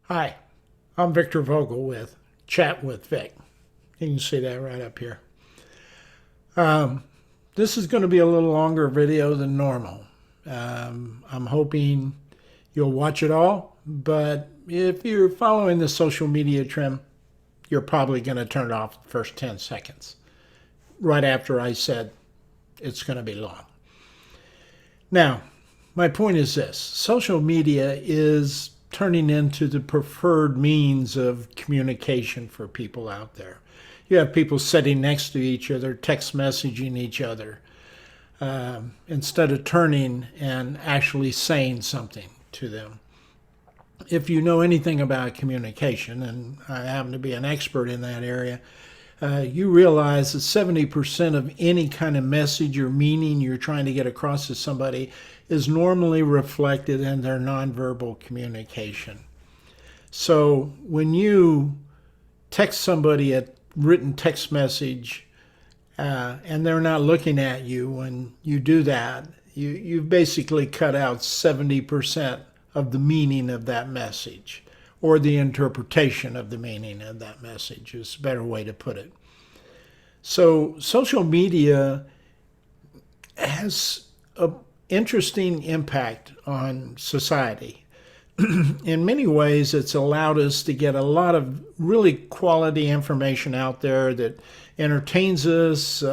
Hi, I'm Victor Vogel with Chat with Vic. You can see that right up here. Um, this is going to be a little longer video than normal. I'm hoping you'll watch it all, but if you're following the social media trend, you're probably going to turn it off the first 10 seconds, right after I said it's going to be long. Now, my point is this: social media is turning into the preferred means of communication for people out there. You have people sitting next to each other, text messaging each other, instead of turning and actually saying something to them. If you know anything about communication, and I happen to be an expert in that area, you realize that 70% of any kind of message or meaning you're trying to get across to somebody is normally reflected in their nonverbal communication. So when you text somebody a written text message and they're not looking at you when you do that, you've basically cut out 70% of the meaning of that message, or the interpretation of the meaning of that message is a better way to put it. So social media has an interesting impact on society. In many ways, it's allowed us to get a lot of really quality information out there that entertains us,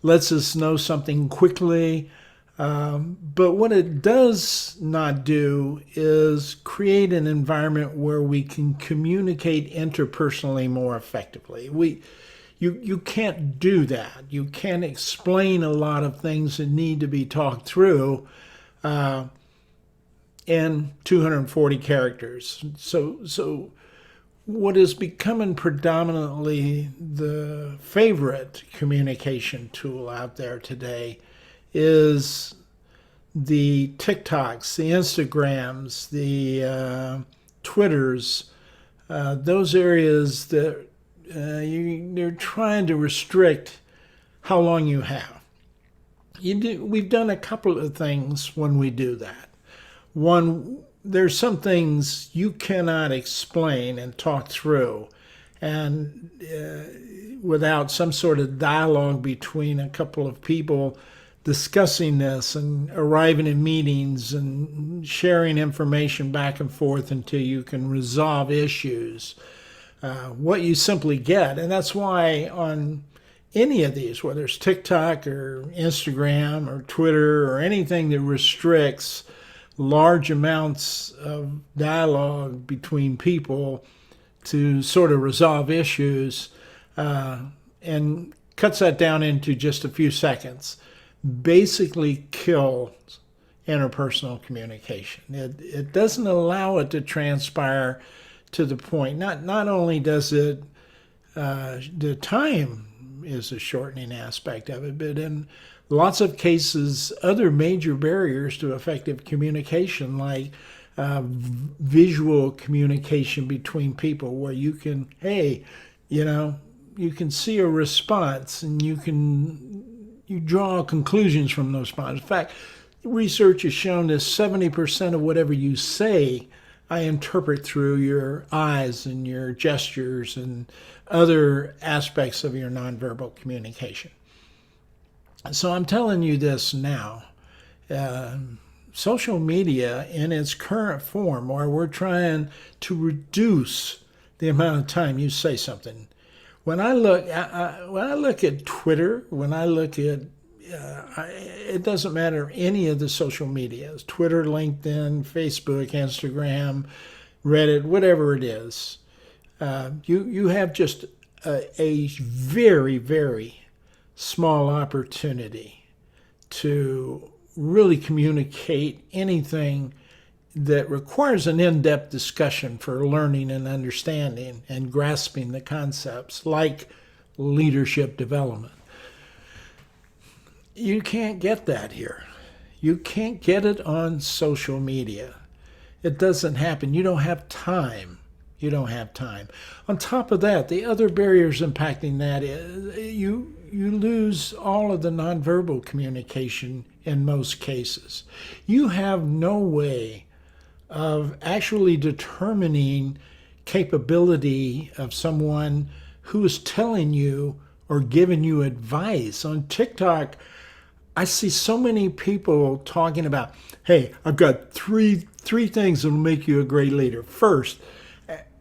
lets us know something quickly. But what it does not do is create an environment where we can communicate interpersonally more effectively. You can't do that. You can't explain a lot of things that need to be talked through in 240 characters. So what is becoming predominantly the favorite communication tool out there today is the TikToks, the Instagrams, the Twitters, those areas that they're trying to restrict how long you have. We've done a couple of things when we do that. One, there's some things you cannot explain and talk through, and without some sort of dialogue between a couple of people discussing this and arriving in meetings and sharing information back and forth until you can resolve issues. What you simply get, and that's why on any of these, whether it's TikTok or Instagram or Twitter or anything that restricts large amounts of dialogue between people to sort of resolve issues, and cuts that down into just a few seconds, basically kills interpersonal communication. It doesn't allow it to transpire to the point. Not only does it, the time is a shortening aspect of it, but in lots of cases, other major barriers to effective communication, like visual communication between people, where you can, you can see a response and you draw conclusions from those responses. In fact, research has shown that 70% of whatever you say, I interpret through your eyes and your gestures and other aspects of your nonverbal communication. So I'm telling you this now. Social media in its current form, where we're trying to reduce the amount of time you say something. When I look at Twitter, when I look at it doesn't matter any of the social medias, Twitter, LinkedIn, Facebook, Instagram, Reddit, whatever it is, you have just a very, very small opportunity to really communicate anything that requires an in-depth discussion for learning and understanding and grasping the concepts, like leadership development. You can't get that here. You can't get it on social media. It doesn't happen. You don't have time. You don't have time. On top of that, the other barriers impacting that is you lose all of the nonverbal communication in most cases. You have no way of actually determining capability of someone who is telling you or giving you advice. On TikTok, I see so many people talking about, hey, I've got three things that will make you a great leader. First,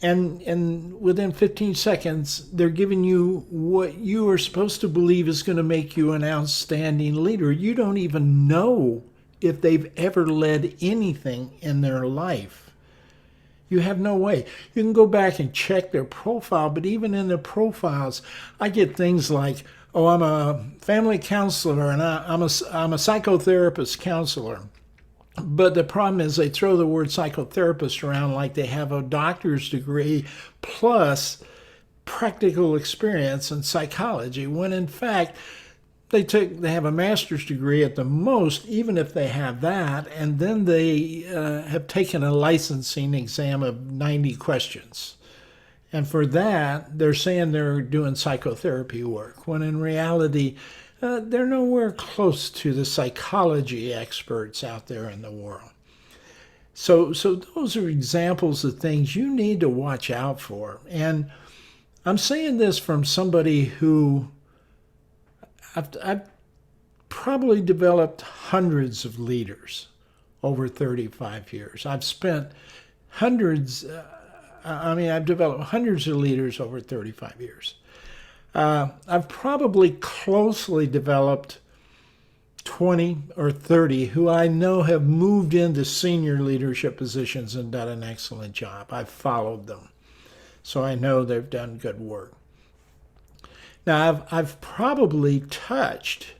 and within 15 seconds, they're giving you what you are supposed to believe is going to make you an outstanding leader. You don't even know if they've ever led anything in their life. You have no way. You can go back and check their profile, but even in their profiles, I get things like, oh, I'm a family counselor and I'm a psychotherapist counselor. But the problem is they throw the word psychotherapist around like they have a doctor's degree plus practical experience in psychology, when in fact they have a master's degree at the most, even if they have that, and then they have taken a licensing exam of 90 questions. And for that, they're saying they're doing psychotherapy work, when in reality, they're nowhere close to the psychology experts out there in the world. So those are examples of things you need to watch out for. And I'm saying this from somebody who I've probably developed hundreds of leaders over 35 years. I've spent hundreds, I've developed hundreds of leaders over 35 years. I've probably closely developed 20 or 30 who I know have moved into senior leadership positions and done an excellent job. I've followed them, so I know they've done good work. Now, I've probably touched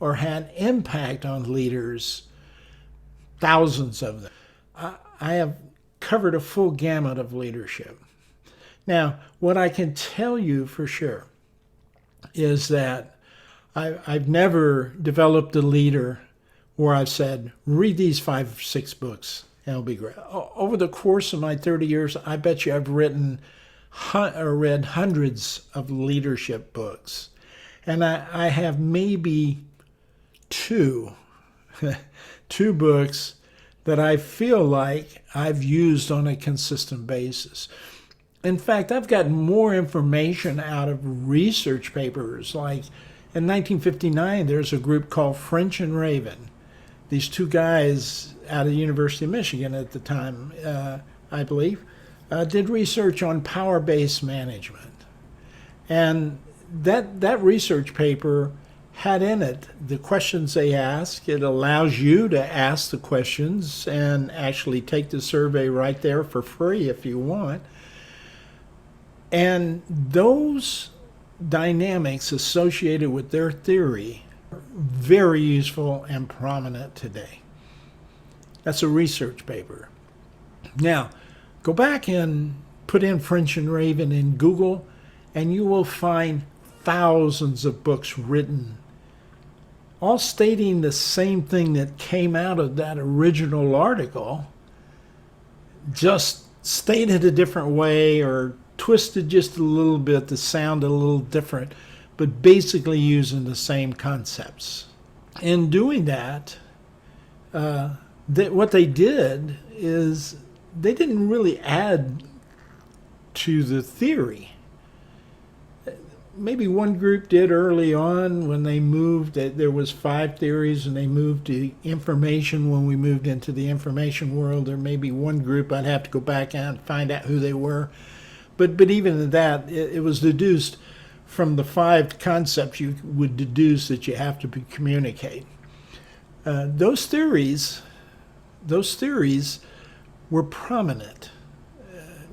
or had impact on leaders, thousands of them. I have covered a full gamut of leadership. Now, what I can tell you for sure is that I've never developed a leader where I've said, read these 5 or 6 books and it'll be great. Over the course of my 30 years, I bet you I've read hundreds of leadership books. And I have maybe 2 books that I feel like I've used on a consistent basis. In fact, I've gotten more information out of research papers. Like in 1959, there's a group called French and Raven. These 2 guys out of the University of Michigan at the time, I believe, did research on power-based management. And that research paper had in it the questions they ask. It allows you to ask the questions and actually take the survey right there for free if you want. And those dynamics associated with their theory are very useful and prominent today. That's a research paper. Now, go back and put in French and Raven in Google, and you will find thousands of books written, all stating the same thing that came out of that original article, just stated a different way or twisted just a little bit to sound a little different, but basically using the same concepts. In doing that, what they did is they didn't really add to the theory. Maybe one group did early on when they moved. There was 5 theories and they moved to information when we moved into the information world. There may be one group, I'd have to go back and find out who they were. But even in that, it was deduced from the 5 concepts you would deduce that you have to communicate. Those theories were prominent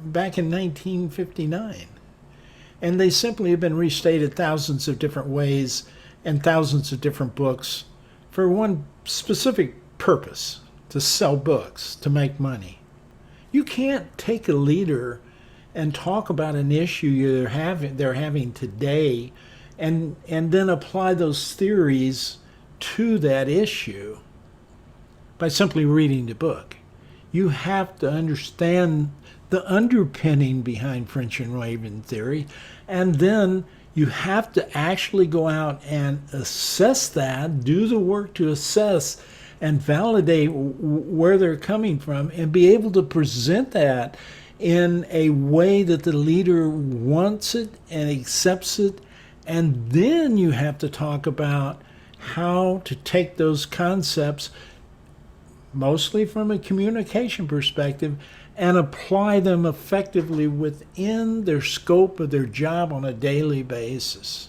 back in 1959. And they simply have been restated thousands of different ways and thousands of different books for one specific purpose, to sell books, to make money. You can't take a leader and talk about an issue they're having today and then apply those theories to that issue by simply reading the book. You have to understand the underpinning behind French and Raven theory, and then you have to actually go out and assess that, do the work to assess and validate where they're coming from and be able to present that in a way that the leader wants it and accepts it. And then you have to talk about how to take those concepts, mostly from a communication perspective, and apply them effectively within their scope of their job on a daily basis.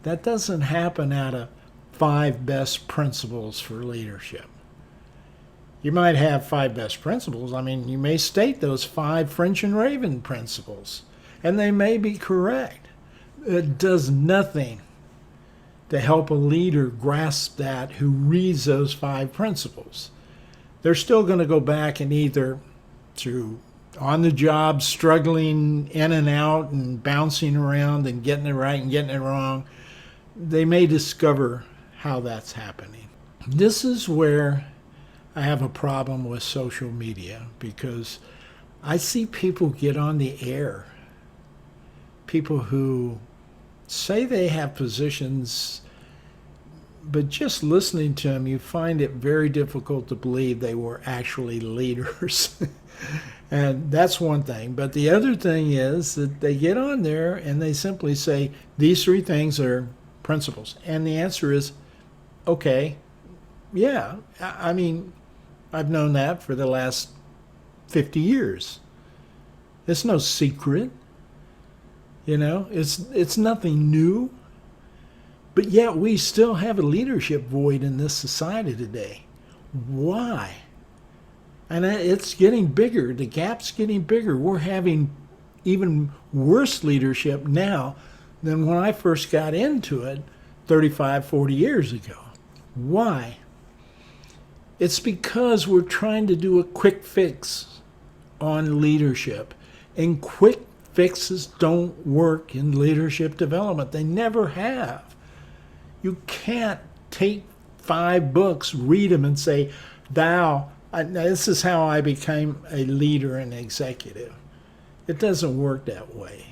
That doesn't happen out of 5 best principles for leadership. You might have 5 best principles. I mean, you may state those 5 French and Raven principles, and they may be correct. It does nothing to help a leader grasp that who reads those 5 principles. They're still going to go back and either through on the job, struggling in and out and bouncing around and getting it right and getting it wrong, they may discover how that's happening. This is where I have a problem with social media, because I see people get on the air, people who say they have positions, but just listening to them, you find it very difficult to believe they were actually leaders. And that's one thing. But the other thing is that they get on there and they simply say, these 3 things are principles. And the answer is, okay, yeah. I mean, I've known that for the last 50 years. It's no secret. You know, it's nothing new. But yet we still have a leadership void in this society today. Why? And it's getting bigger. The gap's getting bigger. We're having even worse leadership now than when I first got into it 35, 40 years ago. Why? It's because we're trying to do a quick fix on leadership. And quick fixes don't work in leadership development. They never have. You can't take 5 books, read them, and say, this is how I became a leader and executive. It doesn't work that way.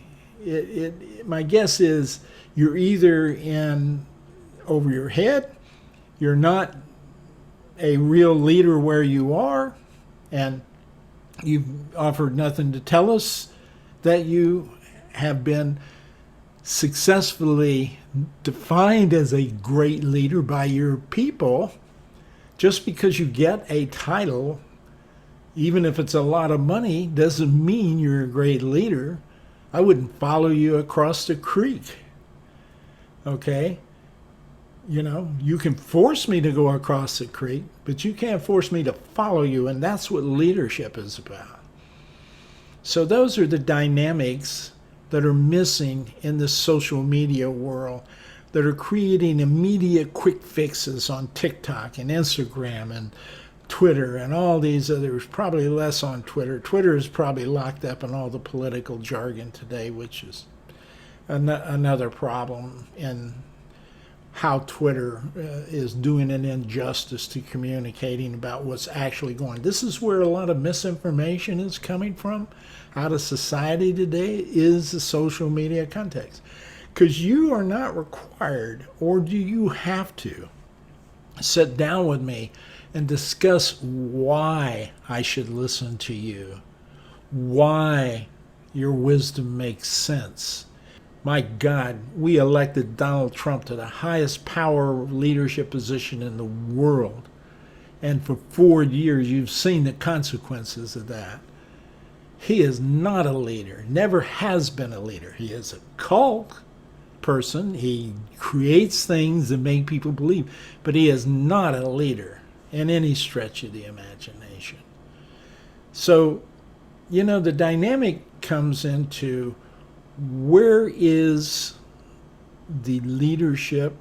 My guess is you're either in over your head, you're not a real leader where you are, and you've offered nothing to tell us that you have been successfully defined as a great leader by your people. Just because you get a title, even if it's a lot of money, doesn't mean you're a great leader. I wouldn't follow you across the creek. Okay? You know, you can force me to go across the creek, but you can't force me to follow you, and that's what leadership is about. So those are the dynamics that are missing in the social media world, that are creating immediate quick fixes on TikTok and Instagram and Twitter and all these others, probably less on Twitter. Twitter is probably locked up in all the political jargon today, which is another problem in how Twitter is doing an injustice to communicating about what's actually going on. This is where a lot of misinformation is coming from out of society today, is the social media context. Because you are not required, or do you have to, sit down with me and discuss why I should listen to you, why your wisdom makes sense. My God, we elected Donald Trump to the highest power leadership position in the world. And for 4 years, you've seen the consequences of that. He is not a leader, never has been a leader. He is a cult person. He creates things that make people believe, but he is not a leader in any stretch of the imagination. So, you know, the dynamic comes into where is the leadership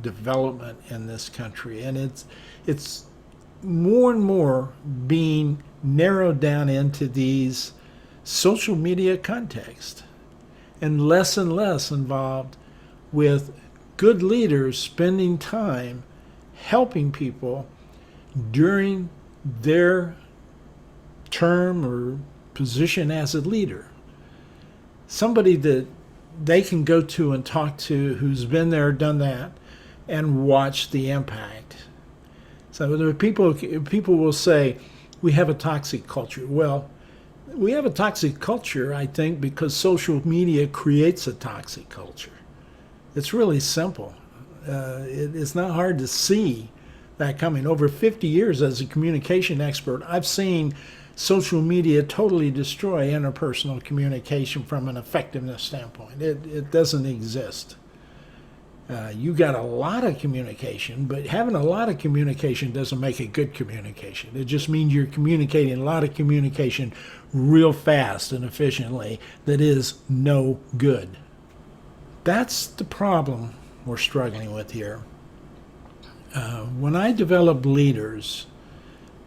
development in this country, and it's more and more being narrowed down into these social media context, and less involved with good leaders spending time helping people during their term or position as a leader. Somebody that they can go to and talk to who's been there, done that, and watch the impact. So there are people will say, we have a toxic culture. Well, we have a toxic culture, I think, because social media creates a toxic culture. It's really simple. It's not hard to see that coming. Over 50 years as a communication expert, I've seen social media totally destroy interpersonal communication from an effectiveness standpoint. It doesn't exist. You got a lot of communication, but having a lot of communication doesn't make it good communication. It just means you're communicating a lot of communication real fast and efficiently that is no good. That's the problem we're struggling with here. When I develop leaders,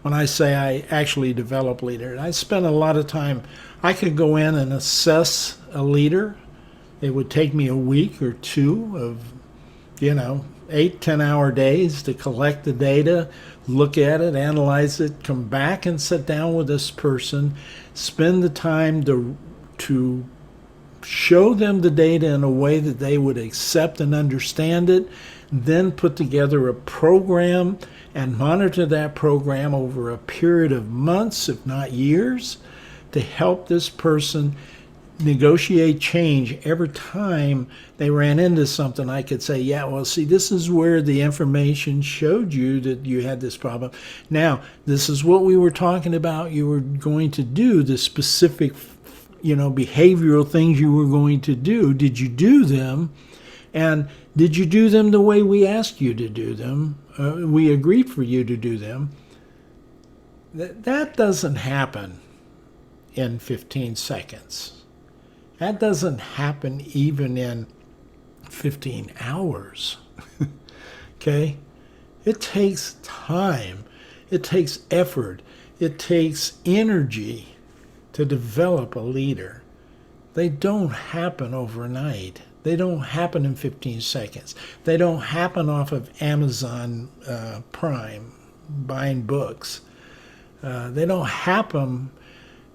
when I say I actually develop leaders, I spend a lot of time. I could go in and assess a leader. It would take me a week or two of 8-10 hour days to collect the data, look at it, analyze it, come back and sit down with this person, spend the time to show them the data in a way that they would accept and understand it, then put together a program and monitor that program over a period of months, if not years, to help this person negotiate change. Every time they ran into something, I could say, yeah, well, see, this is where the information showed you that you had this problem. Now, this is what we were talking about you were going to do, the specific, behavioral things you were going to do. Did you do them? And did you do them the way we asked you to do them? We agreed for you to do them. That doesn't happen in 15 seconds. That doesn't happen even in 15 hours. Okay? It takes time. It takes effort. It takes energy to develop a leader. They don't happen overnight. They don't happen in 15 seconds. They don't happen off of Amazon Prime, buying books. They don't happen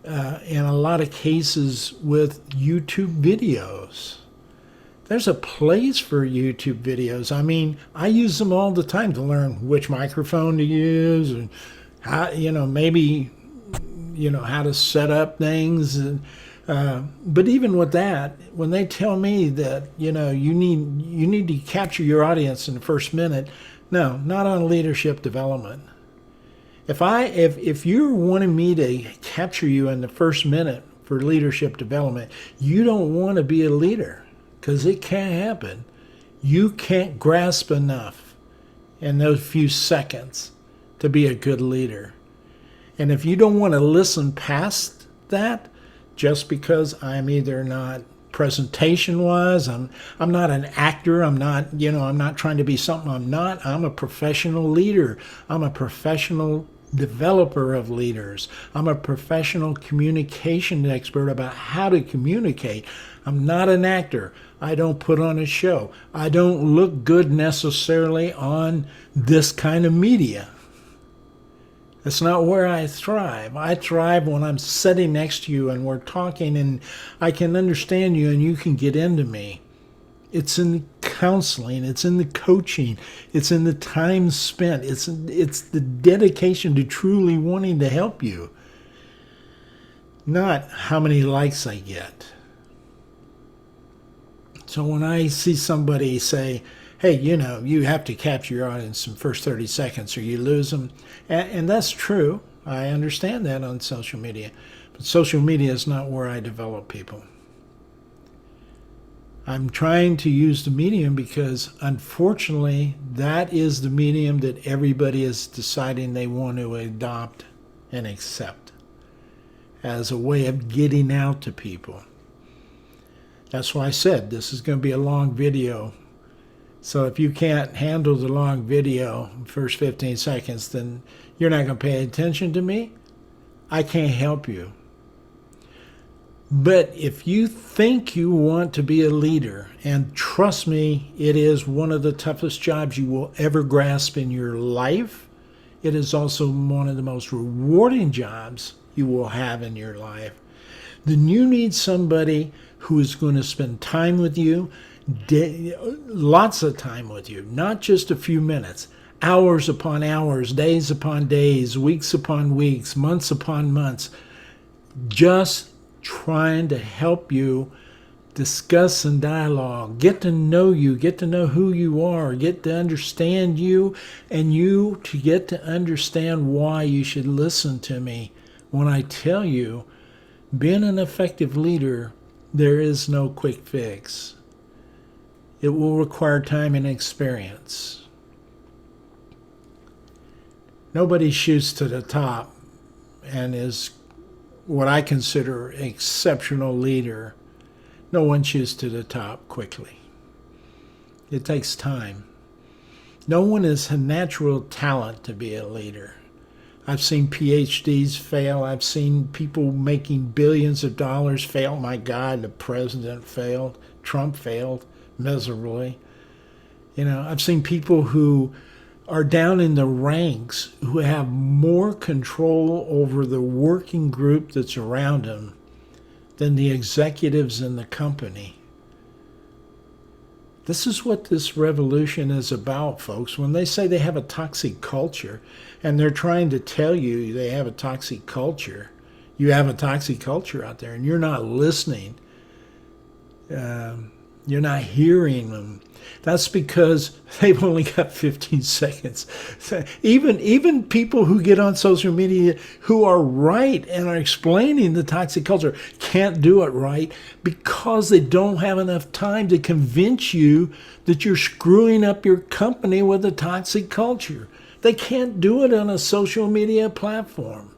in a lot of cases with YouTube videos. There's a place for YouTube videos. I mean, I use them all the time to learn which microphone to use and how, maybe, how to set up things. And, but even with that, when they tell me that, you need to capture your audience in the first minute, no, not on leadership development. If you're wanting me to capture you in the first minute for leadership development, you don't want to be a leader because it can't happen. You can't grasp enough in those few seconds to be a good leader. And if you don't want to listen past that, just because I'm either not presentation-wise, I'm not an actor, I'm not trying to be something I'm not. I'm a professional leader. I'm a professional developer of leaders. I'm a professional communication expert about how to communicate. I'm not an actor. I don't put on a show. I don't look good necessarily on this kind of media. That's not where I thrive. I thrive when I'm sitting next to you and we're talking and I can understand you and you can get into me. It's in the counseling, it's in the coaching, it's in the time spent, it's the dedication to truly wanting to help you, not how many likes I get. So when I see somebody say, hey, you have to capture your audience in the first 30 seconds or you lose them, and that's true. I understand that on social media, but social media is not where I develop people. I'm trying to use the medium because, unfortunately, that is the medium that everybody is deciding they want to adopt and accept as a way of getting out to people. That's why I said this is going to be a long video. So if you can't handle the long video, first 15 seconds, then you're not going to pay attention to me. I can't help you. But if you think you want to be a leader, and trust me, it is one of the toughest jobs you will ever grasp in your life. It is also one of the most rewarding jobs you will have in your life. Then you need somebody who is going to spend time with you, lots of time with you, not just a few minutes, hours upon hours, days upon days, weeks upon weeks, months upon months, just trying to help you discuss and dialogue, get to know you, get to know who you are, get to understand you, and you to get to understand why you should listen to me when I tell you, being an effective leader, there is no quick fix. It will require time and experience. Nobody shoots to the top and is what I consider an exceptional leader. No one shoots to the top quickly. It takes time. No one is a natural talent to be a leader. I've seen PhDs fail. I've seen people making billions of dollars fail. My God, the president failed. Trump failed miserably. I've seen people who are down in the ranks who have more control over the working group that's around them than the executives in the company. This is what this revolution is about, folks. When they say they have a toxic culture, and they're trying to tell you they have a toxic culture, you have a toxic culture out there, and you're not listening. You're not hearing them. That's because they've only got 15 seconds. Even people who get on social media who are right and are explaining the toxic culture can't do it right because they don't have enough time to convince you that you're screwing up your company with a toxic culture. They can't do it on a social media platform.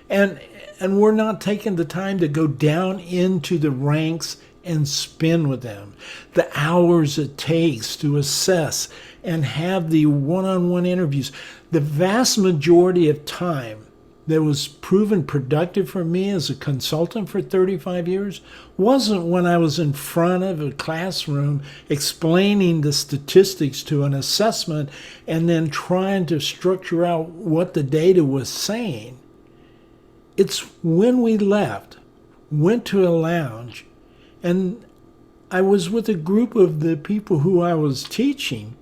And we're not taking the time to go down into the ranks and spend with them. The hours it takes to assess and have the one-on-one interviews. The vast majority of time that was proven productive for me as a consultant for 35 years wasn't when I was in front of a classroom explaining the statistics to an assessment and then trying to structure out what the data was saying. It's when we left, went to a lounge, and I was with a group of the people who I was teaching,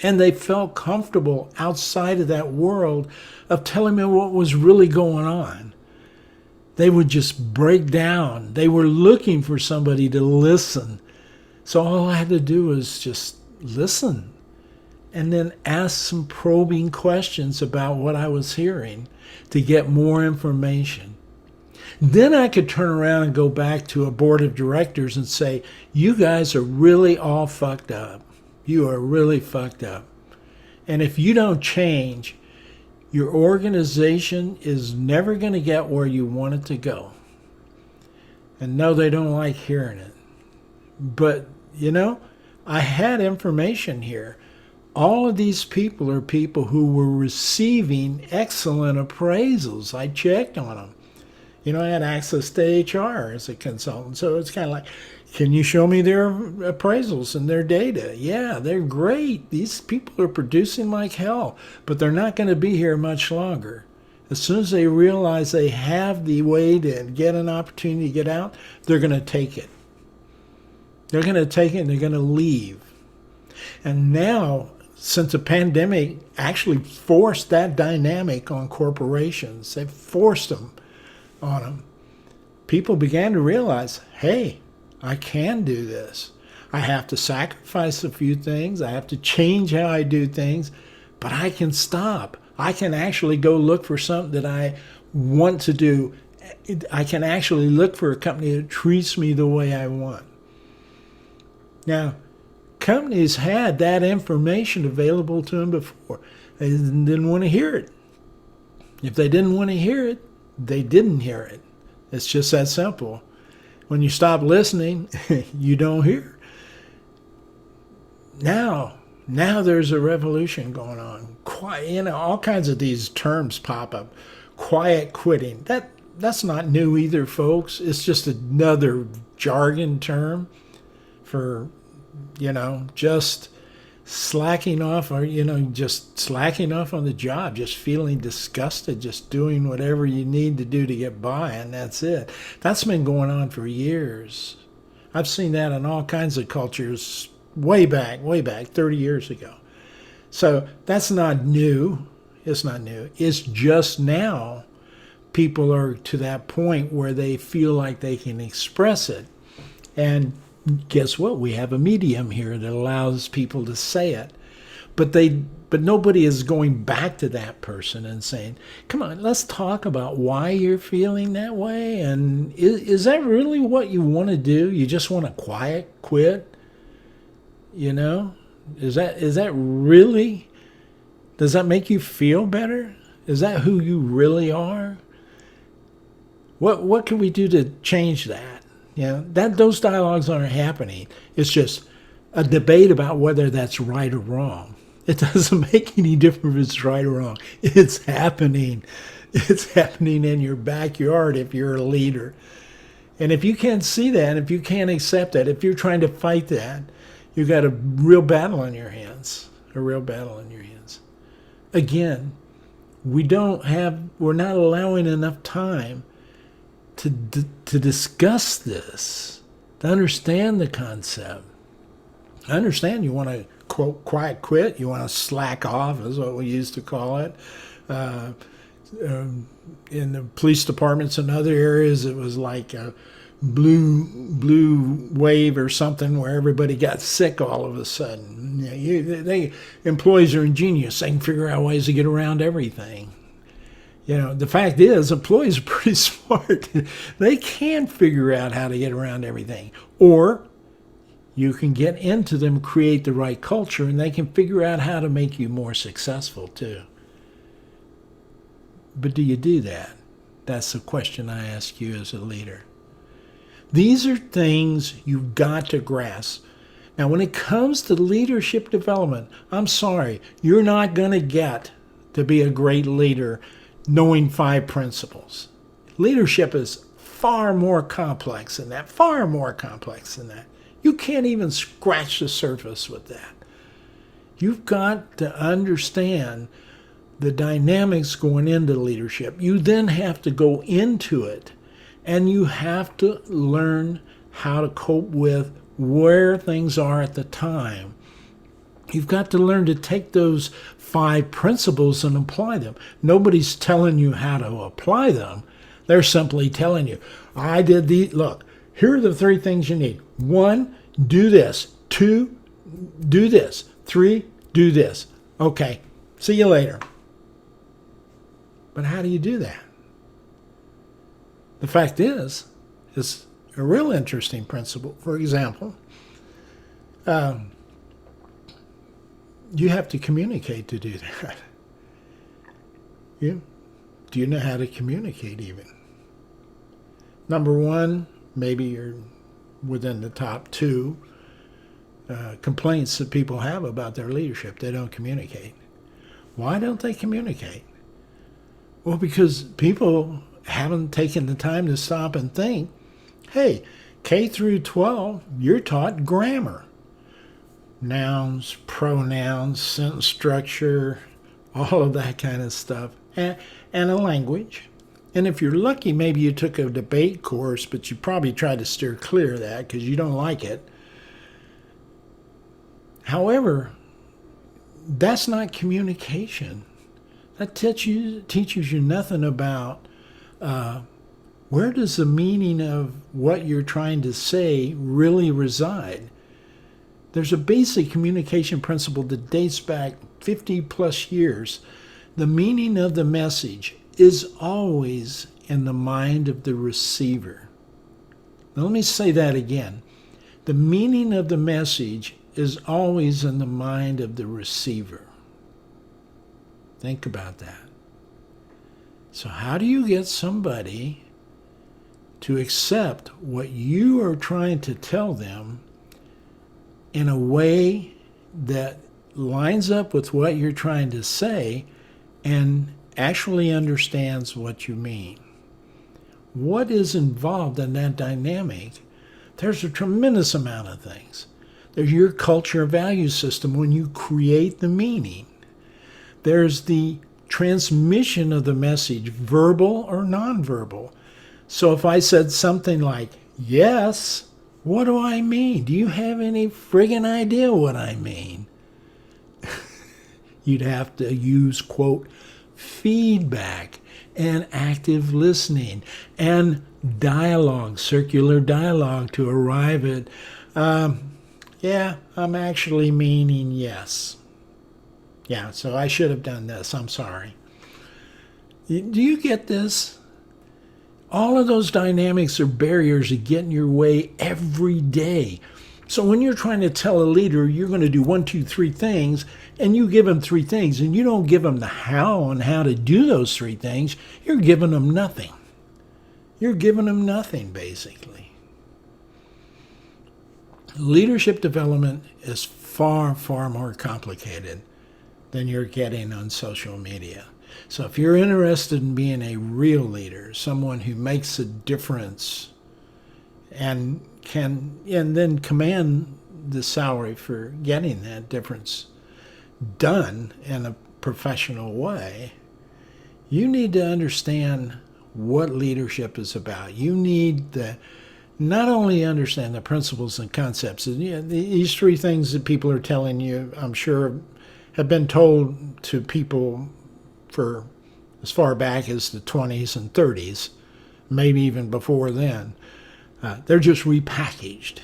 and they felt comfortable outside of that world of telling me what was really going on. They would just break down. They were looking for somebody to listen. So all I had to do was just listen and then ask some probing questions about what I was hearing to get more information. Then I could turn around and go back to a board of directors and say, you guys are really all fucked up. You are really fucked up. And if you don't change, your organization is never going to get where you want it to go. And no, they don't like hearing it. But, I had information here. All of these people are people who were receiving excellent appraisals. I checked on them. I had access to HR as a consultant. So it's kind of like, can you show me their appraisals and their data? Yeah, they're great. These people are producing like hell, but they're not going to be here much longer. As soon as they realize they have the way to get an opportunity to get out, they're going to take it. They're going to take it and they're going to leave. And now, since the pandemic actually forced that dynamic on corporations, they forced them on them, people began to realize, hey, I can do this. I have to sacrifice a few things. I have to change how I do things, but I can stop. I can actually go look for something that I want to do. I can actually look for a company that treats me the way I want. Now, companies had that information available to them before. They didn't want to hear it. If they didn't want to hear it, they didn't hear it. It's just that simple. When you stop listening, you don't hear. Now there's a revolution going on. All kinds of these terms pop up. Quiet quitting. That's not new either, folks. It's just another jargon term for, just slacking off or, just slacking off on the job, just feeling disgusted, just doing whatever you need to do to get by, and that's it. That's been going on for years. I've seen that in all kinds of cultures way back, 30 years ago. So that's not new. It's not new. It's just now people are to that point where they feel like they can express it. And guess what? We have a medium here that allows people to say it. But nobody is going back to that person and saying, come on, let's talk about why you're feeling that way. And is that really what you want to do? You just want to quit? You know? Is that really? Does that make you feel better? Is that who you really are? What can we do to change that? Those dialogues aren't happening. It's just a debate about whether that's right or wrong. It doesn't make any difference if it's right or wrong. It's happening. It's happening in your backyard if you're a leader. And if you can't see that, if you can't accept that, if you're trying to fight that, you've got a real battle on your hands. A real battle on your hands. Again, we're not allowing enough time to discuss this, to understand the concept. I understand you want to quiet quit, you want to slack off, is what we used to call it. In the police departments and other areas, it was like a blue wave or something where everybody got sick all of a sudden. Employees are ingenious. They can figure out ways to get around everything. The fact is, employees are pretty smart. They can figure out how to get around everything. Or you can get into them, create the right culture, and they can figure out how to make you more successful too. But do you do that? That's the question I ask you as a leader. These are things you've got to grasp. Now, when it comes to leadership development, I'm sorry, you're not going to get to be a great leader knowing 5 principles. Leadership is far more complex than that, You can't even scratch the surface with that. You've got to understand the dynamics going into leadership. You then have to go into it, and you have to learn how to cope with where things are at the time. You've got to learn to take those 5 principles and apply them. Nobody's telling you how to apply them. They're simply telling you, look, here are the 3 things you need. 1, do this. 2, do this. 3, do this. Okay, see you later. But how do you do that? The fact is, it's a real interesting principle. For example, you have to communicate to do that. Do you know how to communicate even? Number 1, maybe you're within the top 2 complaints that people have about their leadership. They don't communicate. Why don't they communicate? Well, because people haven't taken the time to stop and think, hey, K through 12, you're taught grammar. Nouns, pronouns, sentence structure, all of that kind of stuff, and a language. And if you're lucky, maybe you took a debate course, but you probably tried to steer clear of that because you don't like it. However, that's not communication. That teaches you nothing about where does the meaning of what you're trying to say really reside. There's a basic communication principle that dates back 50 plus years. The meaning of the message is always in the mind of the receiver. Now, let me say that again. The meaning of the message is always in the mind of the receiver. Think about that. So how do you get somebody to accept what you are trying to tell them in a way that lines up with what you're trying to say and actually understands what you mean? What is involved in that dynamic? There's a tremendous amount of things. There's your culture value system when you create the meaning. There's the transmission of the message, verbal or nonverbal. So if I said something like, yes, what do I mean? Do you have any friggin' idea what I mean? You'd have to use, quote, feedback and active listening and dialogue, circular dialogue to arrive at, yeah, I'm actually meaning yes. Yeah, so I should have done this. I'm sorry. Do you get this? All of those dynamics are barriers that get in your way every day. So when you're trying to tell a leader you're going to do 1, 2, 3 things, and you give them 3 things, and you don't give them the how and how to do those 3 things, you're giving them nothing. You're giving them nothing, basically. Leadership development is far, far more complicated than you're getting on social media. So if you're interested in being a real leader, someone who makes a difference and then command the salary for getting that difference done in a professional way, you need to understand what leadership is about. You need to not only understand the principles and concepts, these 3 things that people are telling you, I'm sure, have been told to people for as far back as the 20s and 30s, maybe even before then. They're just repackaged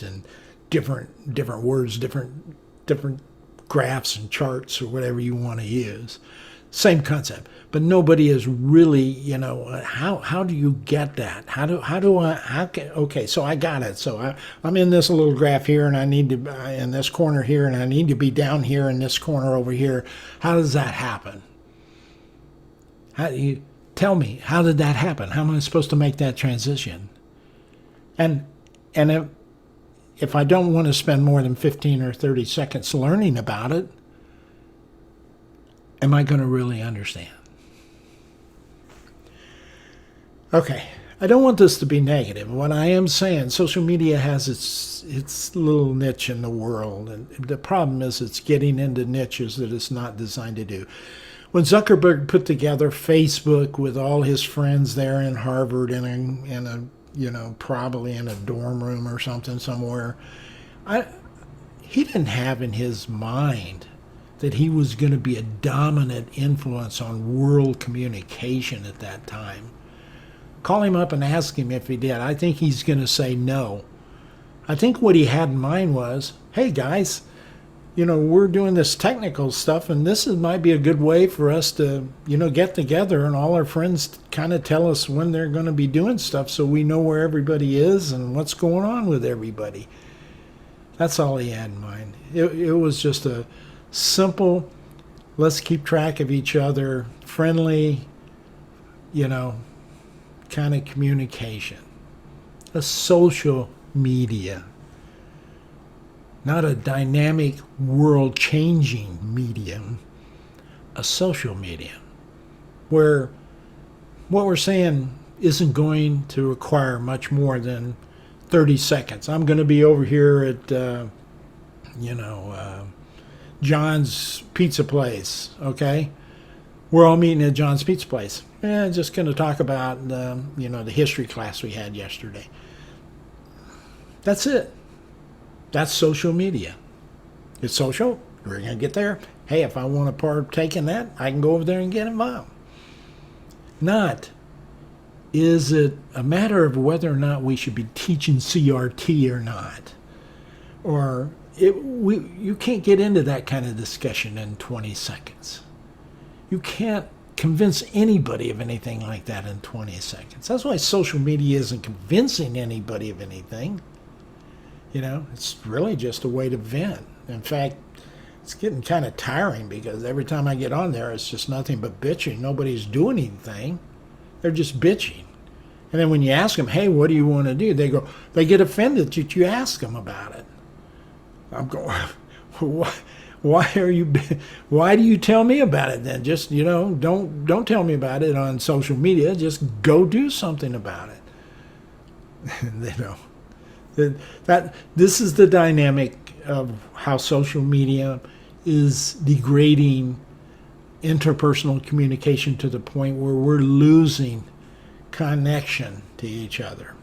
in different words, different graphs and charts or whatever you want to use. Same concept, but nobody is really, how do you get that? Okay, so I got it. So I'm in this little graph here, and I need to in this corner here, and I need to be down here in this corner over here. How does that happen? How do you tell me? How did that happen? How am I supposed to make that transition? And if I don't want to spend more than 15 or 30 seconds learning about it, am I going to really understand? Okay, I don't want this to be negative. What I am saying, social media has its little niche in the world, and the problem is it's getting into niches that it's not designed to do. When Zuckerberg put together Facebook with all his friends there in Harvard in a probably in a dorm room or something somewhere, he didn't have in his mind that he was going to be a dominant influence on world communication at that time. Call him up and ask him if he did. I think he's going to say no. I think what he had in mind was, hey guys, we're doing this technical stuff, and might be a good way for us to, get together and all our friends kind of tell us when they're going to be doing stuff so we know where everybody is and what's going on with everybody. That's all he had in mind. It was just a simple, let's keep track of each other, friendly, kind of communication. A social media. Not a dynamic, world-changing medium, a social medium, where what we're saying isn't going to require much more than 30 seconds. I'm going to be over here at, John's Pizza Place, okay? We're all meeting at John's Pizza Place. Just going to talk about, the history class we had yesterday. That's it. That's social media. It's social. We're going to get there. Hey, if I want to partake in that, I can go over there and get involved. Not, is it a matter of whether or not we should be teaching CRT or not? Or you can't get into that kind of discussion in 20 seconds. You can't convince anybody of anything like that in 20 seconds. That's why social media isn't convincing anybody of anything. It's really just a way to vent. In fact, it's getting kind of tiring because every time I get on there, it's just nothing but bitching. Nobody's doing anything. They're just bitching. And then when you ask them, hey, what do you want to do? They get offended that you ask them about it. I'm going, why do you tell me about it then? Just, don't tell me about it on social media. Just go do something about it. This is the dynamic of how social media is degrading interpersonal communication to the point where we're losing connection to each other.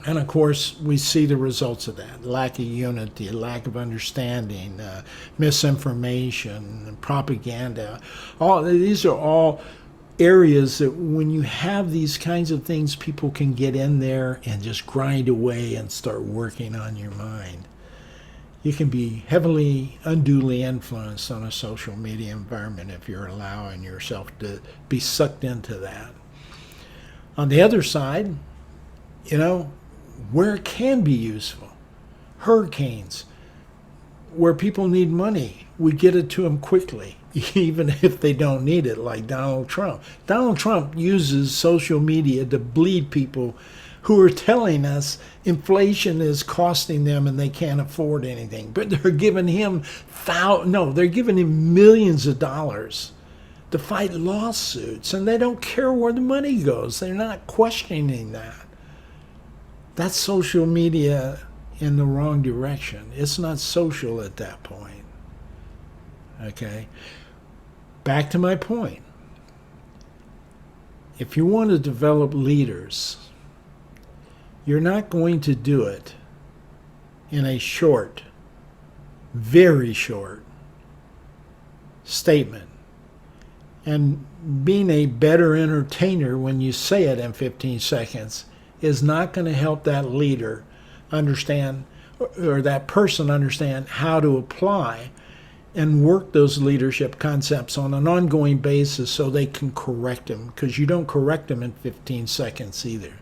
And of course, we see the results of that: lack of unity, lack of understanding, misinformation, propaganda. All these are all areas that when you have these kinds of things, people can get in there and just grind away and start working on your mind. You can be heavily, unduly influenced on a social media environment if you're allowing yourself to be sucked into that. On the other side, where it can be useful, hurricanes, where people need money, we get it to them quickly, even if they don't need it, like Donald Trump. Donald Trump uses social media to bleed people who are telling us inflation is costing them and they can't afford anything. But they're giving him they're giving him millions of dollars to fight lawsuits, and they don't care where the money goes. They're not questioning that. That's social media in the wrong direction. It's not social at that point. Okay? Back to my point. If you want to develop leaders, you're not going to do it in a short, very short statement. And being a better entertainer when you say it in 15 seconds is not going to help that leader understand, or that person understand, how to apply and work those leadership concepts on an ongoing basis so they can correct them, because you don't correct them in 15 seconds either.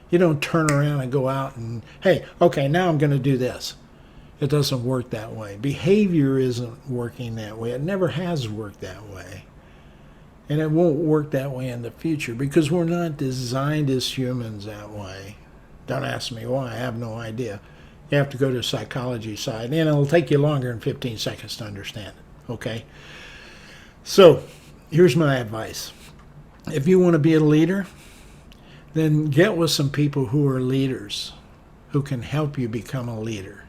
You don't turn around and go out and, hey, okay, now I'm going to do this. It doesn't work that way. Behavior isn't working that way. It never has worked that way. And it won't work that way in the future, because we're not designed as humans that way. Don't ask me why. I have no idea. You have to go to the psychology side, and it'll take you longer than 15 seconds to understand it, okay? So here's my advice. If you want to be a leader, then get with some people who are leaders, who can help you become a leader.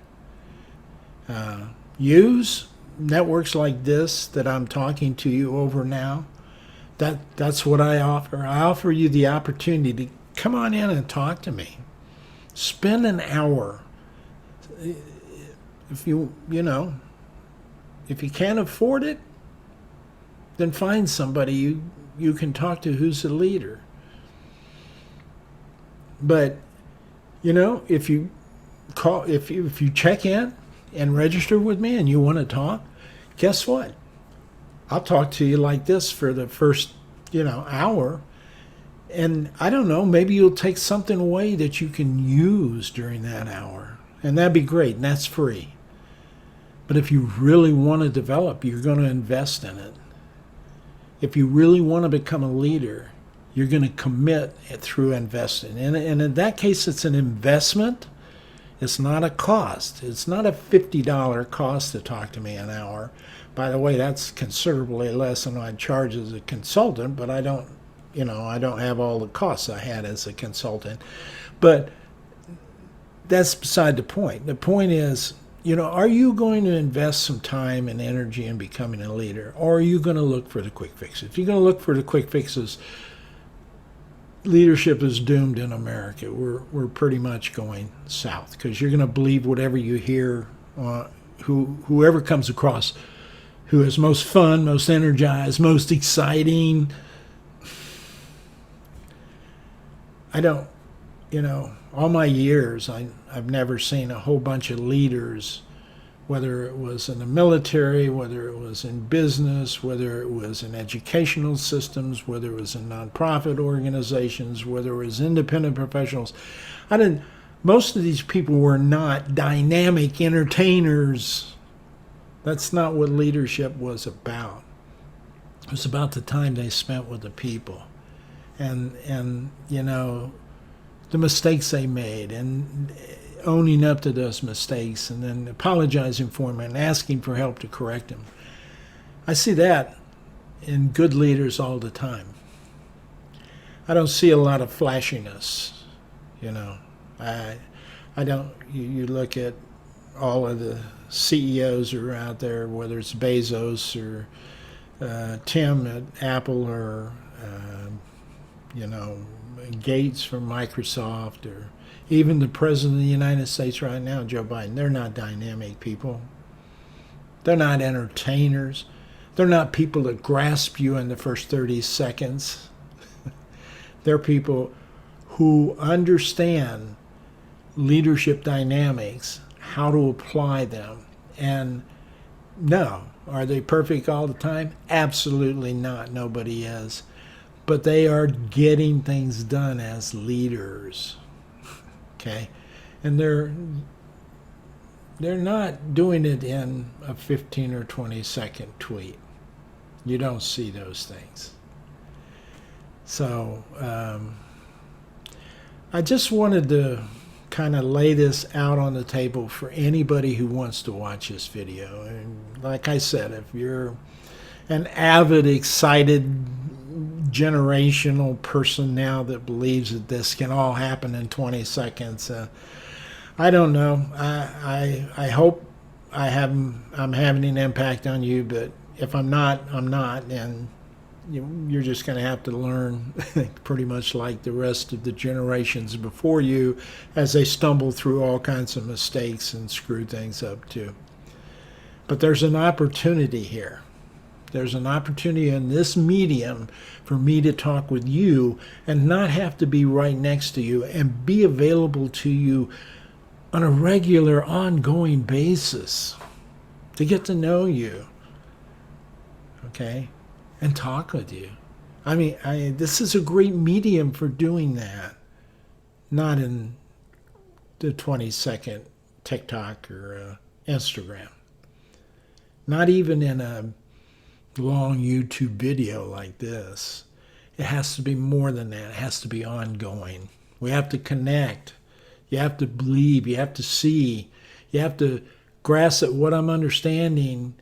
Use networks like this that I'm talking to you over now. That's what I offer. I offer you the opportunity to come on in and talk to me. Spend an hour. If you can't afford it, then find somebody you can talk to who's a leader. But if you check in and register with me and you want to talk, guess what? I'll talk to you like this for the first, hour. And I don't know, maybe you'll take something away that you can use during that hour. And that'd be great, and that's free. But if you really want to develop, you're going to invest in it. If you really want to become a leader, you're going to commit through investing. And in that case, it's an investment. It's not a cost. It's not a $50 cost to talk to me an hour. By the way, that's considerably less than I'd charge as a consultant, but I don't have all the costs I had as a consultant. But that's beside the point. The point is, are you going to invest some time and energy in becoming a leader, or are you going to look for the quick fixes? If you're going to look for the quick fixes, leadership is doomed in America. We're pretty much going south, because you're going to believe whatever you hear, whoever comes across who is most fun, most energized, most exciting. I don't, all my years, I've never seen a whole bunch of leaders, whether it was in the military, whether it was in business, whether it was in educational systems, whether it was in nonprofit organizations, whether it was independent professionals. Most of these people were not dynamic entertainers. That's not what leadership was about. It was about the time they spent with the people. And the mistakes they made, and owning up to those mistakes, and then apologizing for them and asking for help to correct them. I see that in good leaders all the time. I don't see a lot of flashiness, I don't. You look at all of the CEOs who are out there, whether it's Bezos or Tim at Apple, or Gates from Microsoft, or even the President of the United States right now, Joe Biden. They're not dynamic people. They're not entertainers. They're not people that grasp you in the first 30 seconds. They're people who understand leadership dynamics, how to apply them. And no, are they perfect all the time? Absolutely not. Nobody is. But they are getting things done as leaders. Okay? And they're not doing it in a 15 or 20-second tweet. You don't see those things. So I just wanted to kind of lay this out on the table for anybody who wants to watch this video. And like I said, if you're an avid, excited, generational person now that believes that this can all happen in 20 seconds, I don't know. I hope I'm having an impact on you, but if I'm not, I'm not. And you're just going to have to learn pretty much like the rest of the generations before you as they stumble through all kinds of mistakes and screw things up too. But there's an opportunity here. There's an opportunity in this medium for me to talk with you and not have to be right next to you and be available to you on a regular, ongoing basis to get to know you. Okay? And talk with you. I mean, this is a great medium for doing that. Not in the 20-second TikTok or Instagram. Not even in a long YouTube video like this. It has to be more than that. It has to be ongoing. We have to connect. You have to believe. You have to see. You have to grasp that what I'm understanding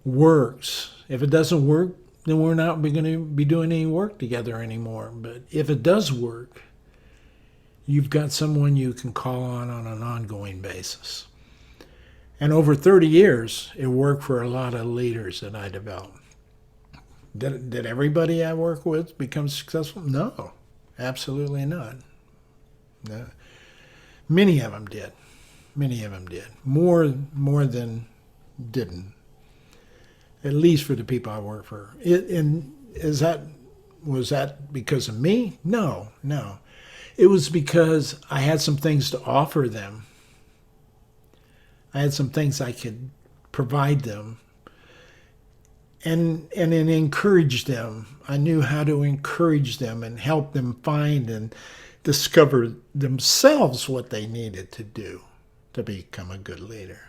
works. If it doesn't work, then we're not going to be doing any work together anymore. But if it does work, you've got someone you can call on an ongoing basis. And over 30 years, it worked for a lot of leaders that I developed. Did everybody I work with become successful? No, absolutely not. No. Many of them did. Many of them did. More than didn't. At least for the people I work for. Was that because of me? No. It was because I had some things to offer them. I had some things I could provide them. And encourage them. I knew how to encourage them and help them find and discover themselves what they needed to do to become a good leader.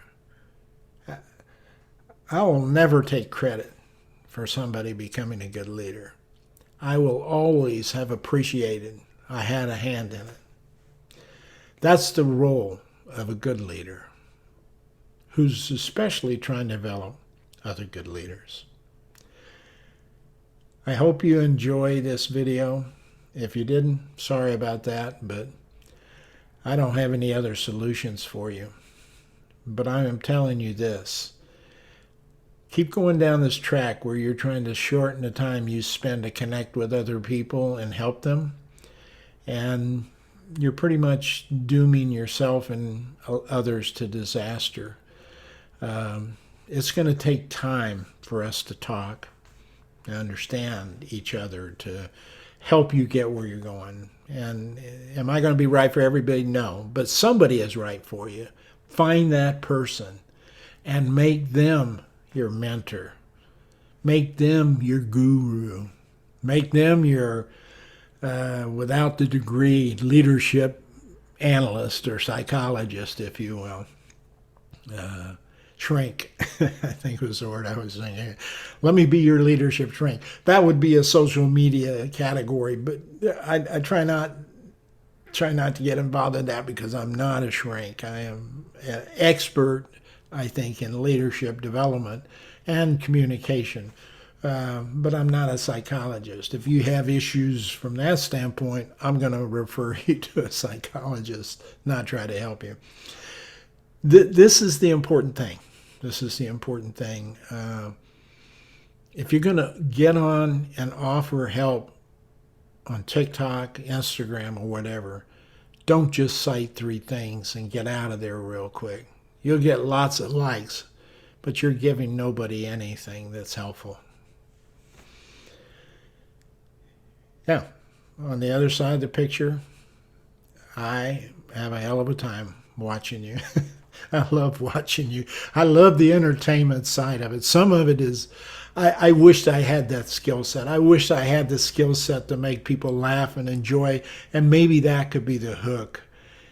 I will never take credit for somebody becoming a good leader. I will always have appreciated I had a hand in it. That's the role of a good leader, who's especially trying to develop other good leaders. I hope you enjoy this video. If you didn't, sorry about that, but I don't have any other solutions for you. But I am telling you this. Keep going down this track where you're trying to shorten the time you spend to connect with other people and help them. And you're pretty much dooming yourself and others to disaster. It's going to take time for us to talk, to understand each other, to help you get where you're going. And am I going to be right for everybody? No. But somebody is right for you. Find that person and make them your mentor. Make them your guru. Make them your, without the degree, leadership analyst or psychologist, if you will. Shrink, I think was the word I was saying. Let me be your leadership shrink. That would be a social media category, but I try not to get involved in that because I'm not a shrink. I am an expert, I think, in leadership development and communication, but I'm not a psychologist. If you have issues from that standpoint, I'm going to refer you to a psychologist, not try to help you. This is the important thing. This is the important thing. If you're going to get on and offer help on TikTok, Instagram, or whatever, don't just cite 3 things and get out of there real quick. You'll get lots of likes, but you're giving nobody anything that's helpful. Now, on the other side of the picture, I have a hell of a time watching you. I love watching you. I love the entertainment side of it. Some of it is, I wished I had that skill set. I wish I had the skill set to make people laugh and enjoy, and maybe that could be the hook.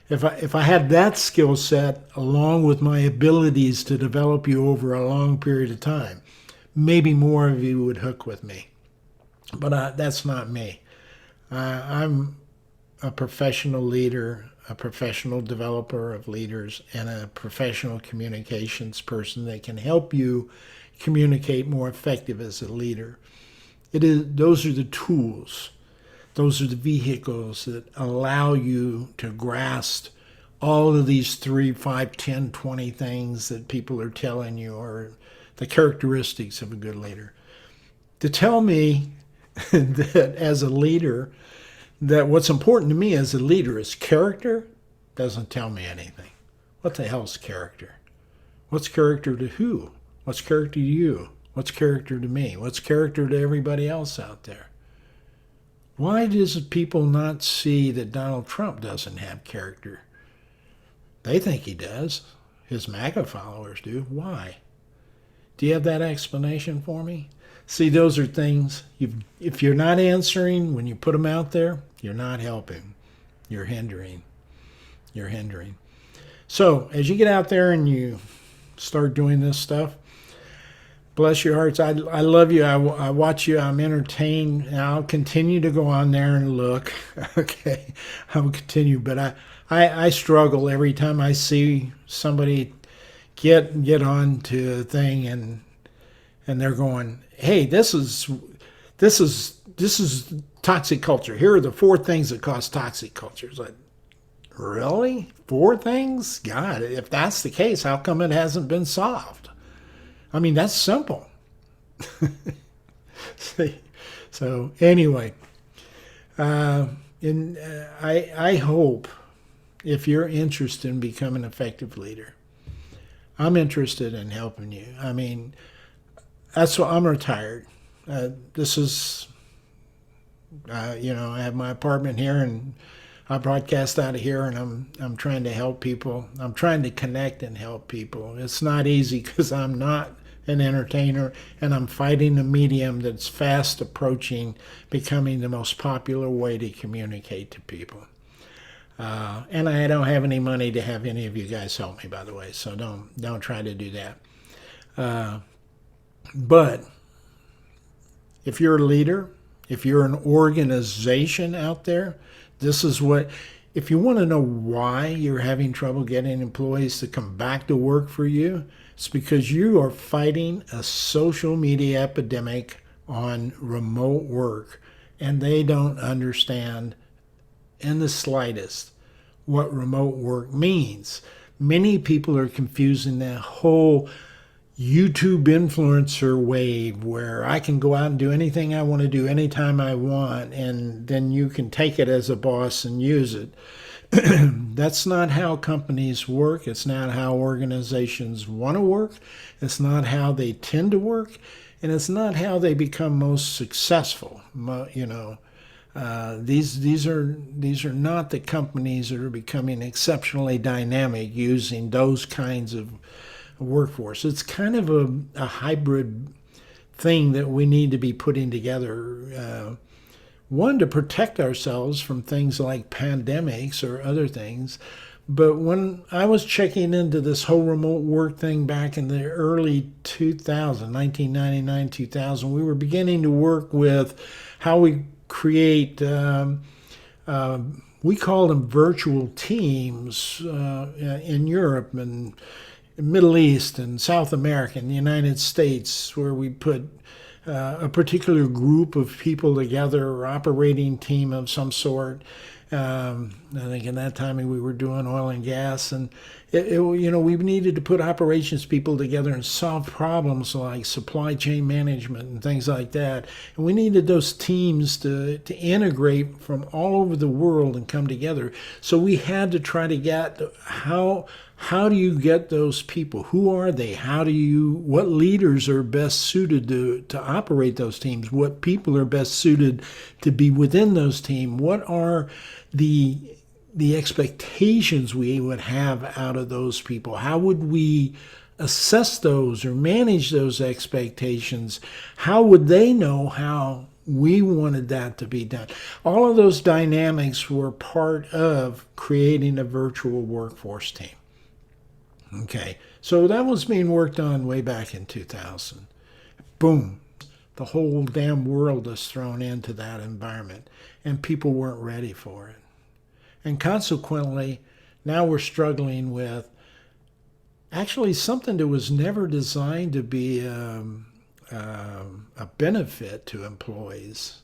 If I had that skill set along with my abilities to develop you over a long period of time, maybe more of you would hook with me. But that's not me. I'm a professional leader, a professional developer of leaders, and a professional communications person that can help you communicate more effective as a leader. Those are the tools. Those are the vehicles that allow you to grasp all of these 3, 5, 10, 20 things that people are telling you are the characteristics of a good leader. To tell me that as a leader, that what's important to me as a leader is character, doesn't tell me anything. What the hell's character? What's character to who? What's character to you? What's character to me? What's character to everybody else out there? Why does people not see that Donald Trump doesn't have character? They think he does. His MAGA followers do. Why? Do you have that explanation for me? See, those are things, if you're not answering when you put them out there, you're not helping. You're hindering. You're hindering. So as you get out there and you start doing this stuff, bless your hearts. I love you. I watch you. I'm entertained. And I'll continue to go on there and look. Okay. I'll continue. But I struggle every time I see somebody get on to a thing and they're going, hey, this is toxic culture. Here are the 4 things that cause toxic culture. It's like, really? 4 things? God, if that's the case, how come it hasn't been solved? I mean, that's simple. So anyway, I hope if you're interested in becoming an effective leader, I'm interested in helping you. I mean, that's why I'm retired. This is, I have my apartment here and I broadcast out of here, and I'm trying to help people. I'm trying to connect and help people. It's not easy because I'm not an entertainer, and I'm fighting a medium that's fast approaching becoming the most popular way to communicate to people. And I don't have any money to have any of you guys help me, by the way, so don't try to do that. But if you're a leader, if you're an organization out there, this is what, if you want to know why you're having trouble getting employees to come back to work for you, it's because you are fighting a social media epidemic on remote work, and they don't understand in the slightest what remote work means. Many people are confusing that whole YouTube influencer wave where I can go out and do anything I want to do anytime I want, and then you can take it as a boss and use it. That's not how companies work. It's not how organizations want to work. It's not how they tend to work, and it's not how they become most successful. These are not the companies that are becoming exceptionally dynamic using those kinds of workforce. It's kind of a hybrid thing that we need to be putting together. One, to protect ourselves from things like pandemics or other things. But when I was checking into this whole remote work thing back in the early 1999, 2000, we were beginning to work with how we create, we call them virtual teams in Europe and Middle East and South America and the United States, where we put a particular group of people together, or operating team of some sort, I think in that time we were doing oil and gas, and we needed to put operations people together and solve problems like supply chain management and things like that. And we needed those teams to integrate from all over the world and come together. So we had to try to get how do you get those people? Who are they? What leaders are best suited to operate those teams? What people are best suited to be within those teams? What are the expectations we would have out of those people? How would we assess those or manage those expectations? How would they know how we wanted that to be done? All of those dynamics were part of creating a virtual workforce team. Okay, so that was being worked on way back in 2000. Boom, the whole damn world is thrown into that environment, and people weren't ready for it. And consequently, now we're struggling with actually something that was never designed to be a benefit to employees.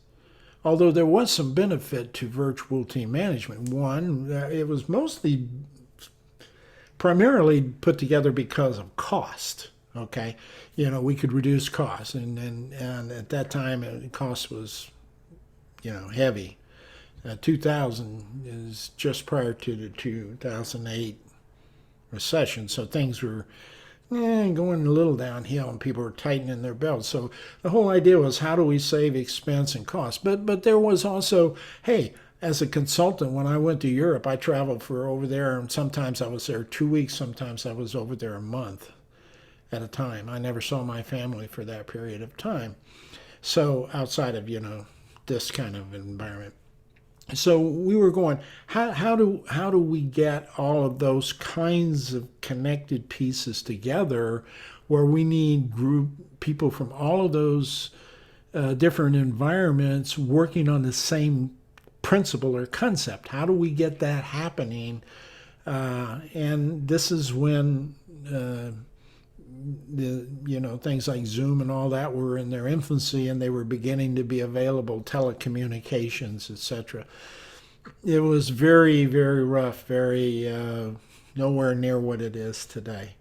Although there was some benefit to virtual team management. One, it was primarily put together because of cost. Okay, we could reduce costs, and at that time, cost was, heavy. 2000 is just prior to the 2008 recession, so things were going a little downhill, and people were tightening their belts. So the whole idea was, how do we save expense and cost? But there was also, hey, as a consultant, when I went to Europe, I traveled for over there, and sometimes I was there 2 weeks, sometimes I was over there a month at a time. I never saw my family for that period of time. So outside of, this kind of environment. So we were going, how do we get all of those kinds of connected pieces together, where we need people from all of those different environments working on the same principle or concept? How do we get that happening? And this is when things like Zoom and all that were in their infancy, and they were beginning to be available, telecommunications, etc. It was very, very rough, very nowhere near what it is today.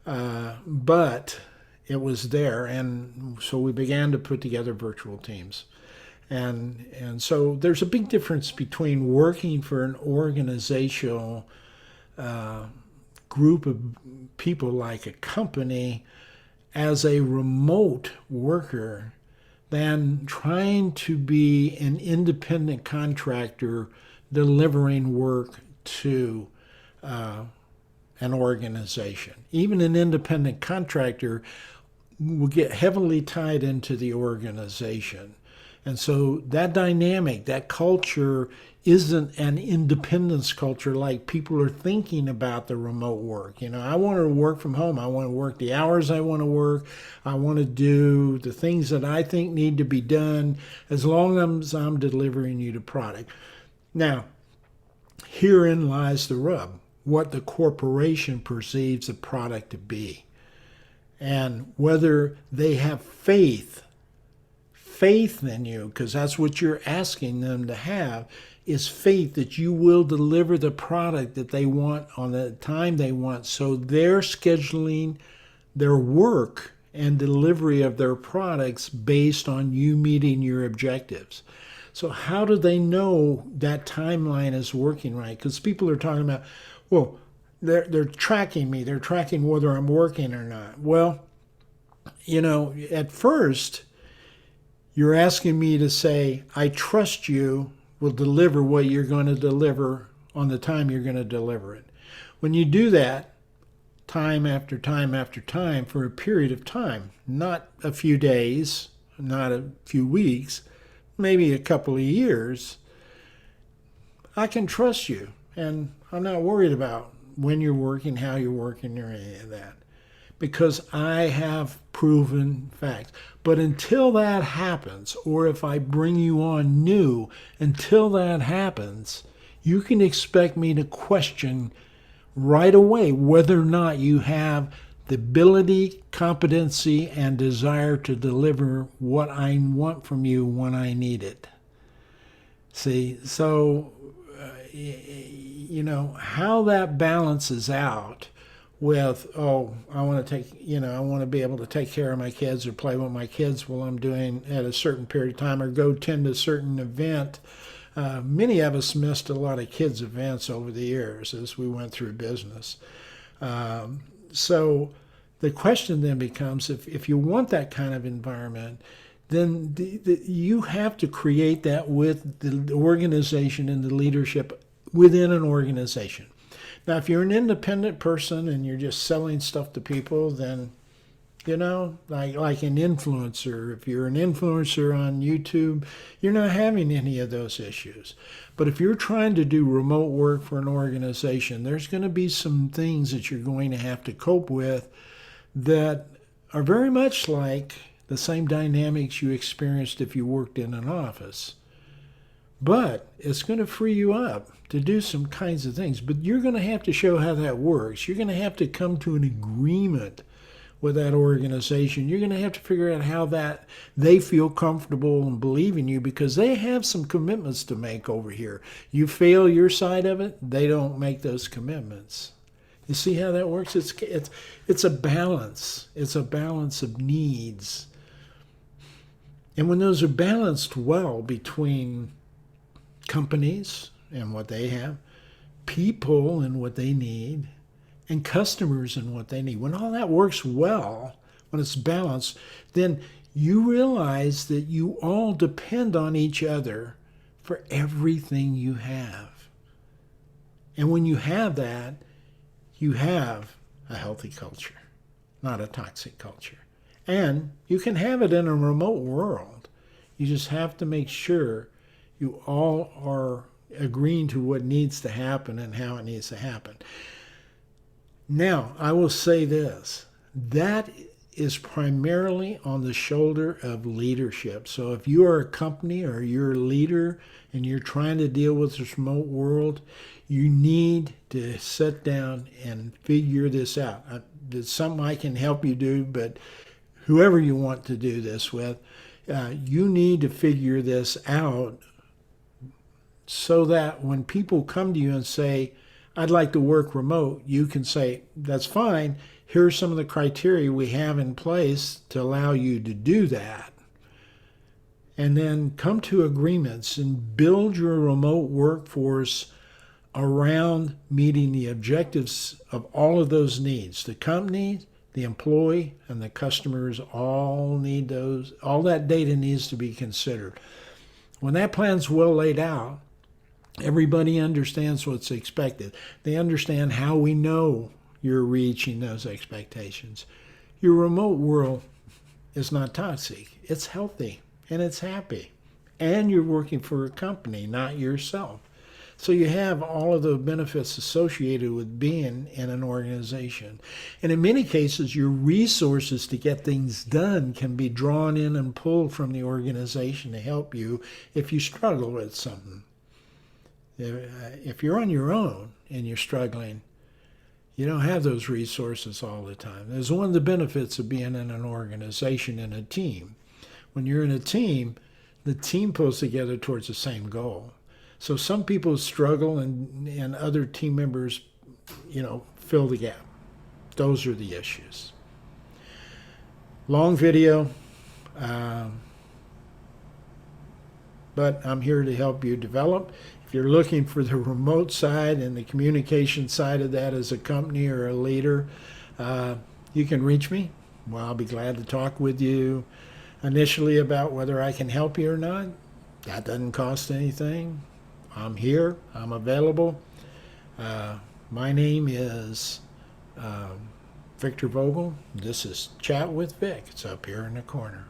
But it was there, and so we began to put together virtual teams. And so there's a big difference between working for an organizational group of people like a company as a remote worker than trying to be an independent contractor delivering work to an organization. Even an independent contractor will get heavily tied into the organization. And so that dynamic, that culture isn't an independence culture like people are thinking about the remote work. I want to work from home. I want to work the hours I want to work. I want to do the things that I think need to be done as long as I'm delivering you the product. Now, herein lies the rub, what the corporation perceives the product to be, and whether they have faith in you, because that's what you're asking them to have, is faith that you will deliver the product that they want on the time they want. So they're scheduling their work and delivery of their products based on you meeting your objectives. So how do they know that timeline is working right? Because people are talking about, well, they're tracking me. They're tracking whether I'm working or not. Well, at first, you're asking me to say, I trust you will deliver what you're going to deliver on the time you're going to deliver it. When you do that, time after time after time, for a period of time, not a few days, not a few weeks, maybe a couple of years, I can trust you. And I'm not worried about when you're working, how you're working, or any of that, because I have proven facts. But until that happens, or if I bring you on new, until that happens, you can expect me to question right away whether or not you have the ability, competency, and desire to deliver what I want from you when I need it. See, so how that balances out with, oh, I want to I want to be able to take care of my kids or play with my kids while I'm doing at a certain period of time or go attend a certain event. Many of us missed a lot of kids' events over the years as we went through business. So the question then becomes, if you want that kind of environment, then you have to create that with the organization and the leadership within an organization. Now, if you're an independent person and you're just selling stuff to people, then, like an influencer, if you're an influencer on YouTube, you're not having any of those issues. But if you're trying to do remote work for an organization, there's going to be some things that you're going to have to cope with that are very much like the same dynamics you experienced if you worked in an office. But it's going to free you up to do some kinds of things. But you're going to have to show how that works. You're going to have to come to an agreement with that organization. You're going to have to figure out how that they feel comfortable and believe in you, because they have some commitments to make over here. You fail your side of it, they don't make those commitments. You see how that works? It's a balance. It's a balance of needs. And when those are balanced well between companies and what they have, people and what they need, and customers and what they need, when all that works well, when it's balanced, then you realize that you all depend on each other for everything you have. And when you have that, you have a healthy culture, not a toxic culture. And you can have it in a remote world. You just have to make sure you all are agreeing to what needs to happen and how it needs to happen. Now, I will say this. That is primarily on the shoulder of leadership. So if you are a company or you're a leader and you're trying to deal with this remote world, you need to sit down and figure this out. It's something I can help you do, but whoever you want to do this with, you need to figure this out so that when people come to you and say, I'd like to work remote, you can say, that's fine. Here's some of the criteria we have in place to allow you to do that. And then come to agreements and build your remote workforce around meeting the objectives of all of those needs. The company, the employee, and the customers all need those. All that data needs to be considered. When that plan's well laid out, everybody understands what's expected. They understand how we know you're reaching those expectations. Your remote world is not toxic. It's healthy and it's happy. And you're working for a company, not yourself. So you have all of the benefits associated with being in an organization. And in many cases, your resources to get things done can be drawn in and pulled from the organization to help you if you struggle with something. If you're on your own and you're struggling, you don't have those resources all the time. There's one of the benefits of being in an organization and a team. When you're in a team, the team pulls together towards the same goal. So some people struggle and other team members, fill the gap. Those are the issues. Long video, but I'm here to help you develop. If you're looking for the remote side and the communication side of that as a company or a leader, you can reach me. Well, I'll be glad to talk with you initially about whether I can help you or not. That doesn't cost anything. I'm here. I'm available. My name is Victor Vogel. This is Chat with Vic. It's up here in the corner.